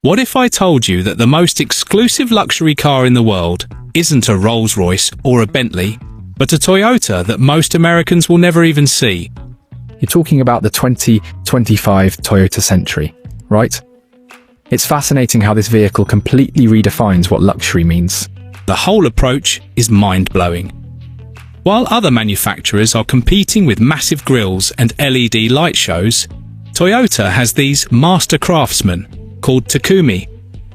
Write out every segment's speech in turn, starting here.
What if I told you that the most exclusive luxury car in the world isn't a Rolls-Royce or a Bentley, but a Toyota that most Americans will never even see? You're talking about the 2025 Toyota Century, right? It's fascinating how this vehicle completely redefines what luxury means. The whole approach is mind-blowing. While other manufacturers are competing with massive grilles and LED light shows, Toyota has these master craftsmen called Takumi,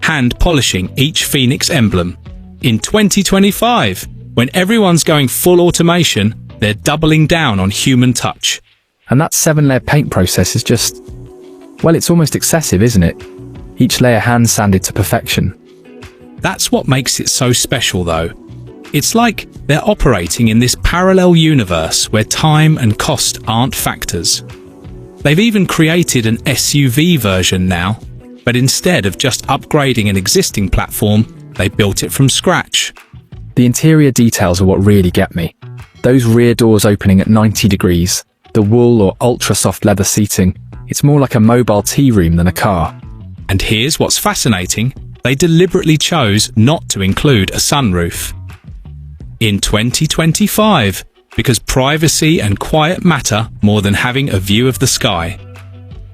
hand polishing each Phoenix emblem. In 2025, when everyone's going full automation, they're doubling down on human touch. And that 7-layer paint process is just, well, it's almost excessive, isn't it? Each layer hand sanded to perfection. That's what makes it so special, though. It's like they're operating in this parallel universe where time and cost aren't factors. They've even created an SUV version now, but instead of just upgrading an existing platform, they built it from scratch. The interior details are what really get me. Those rear doors opening at 90 degrees, the wool or ultra-soft leather seating, it's more like a mobile tea room than a car. And here's what's fascinating. They deliberately chose not to include a sunroof. In 2025, because privacy and quiet matter more than having a view of the sky.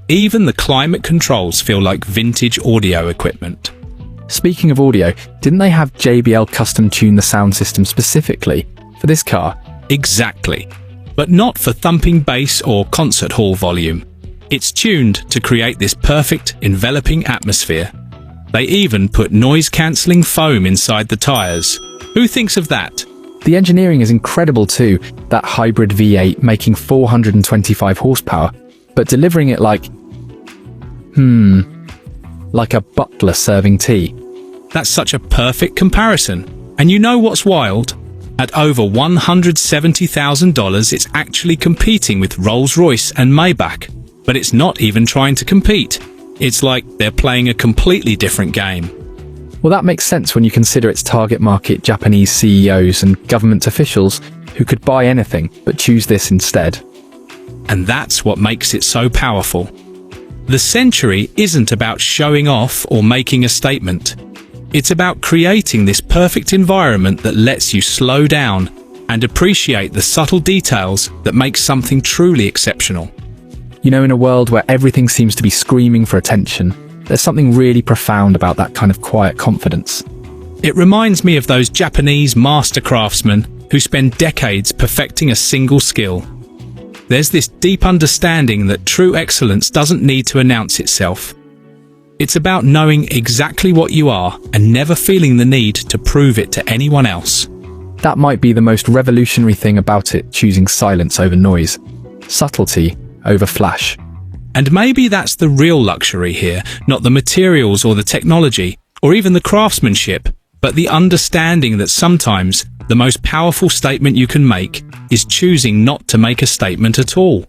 Even the climate controls feel like vintage audio equipment. Speaking of audio, didn't they have JBL custom-tune the sound system specifically for this car? Exactly. But not for thumping bass or concert hall volume. It's tuned to create this perfect, enveloping atmosphere. They even put noise-cancelling foam inside the tyres. Who thinks of that? The engineering is incredible too, that hybrid V8 making 425 horsepower, but delivering it like a butler serving tea. That's such a perfect comparison. And you know what's wild? At over $170,000, it's actually competing with Rolls-Royce and Maybach. But it's not even trying to compete. It's like they're playing a completely different game. Well, that makes sense when you consider its target market Japanese CEOs and government officials who could buy anything but choose this instead. And that's what makes it so powerful. The Century isn't about showing off or making a statement. It's about creating this perfect environment that lets you slow down and appreciate the subtle details that make something truly exceptional. You know, in a world where everything seems to be screaming for attention, there's something really profound about that kind of quiet confidence. It reminds me of those Japanese master craftsmen who spend decades perfecting a single skill. There's this deep understanding that true excellence doesn't need to announce itself. It's about knowing exactly what you are and never feeling the need to prove it to anyone else. That might be the most revolutionary thing about it, choosing silence over noise, subtlety over flash. And maybe that's the real luxury here, not the materials or the technology, or even the craftsmanship, but the understanding that sometimes the most powerful statement you can make is choosing not to make a statement at all.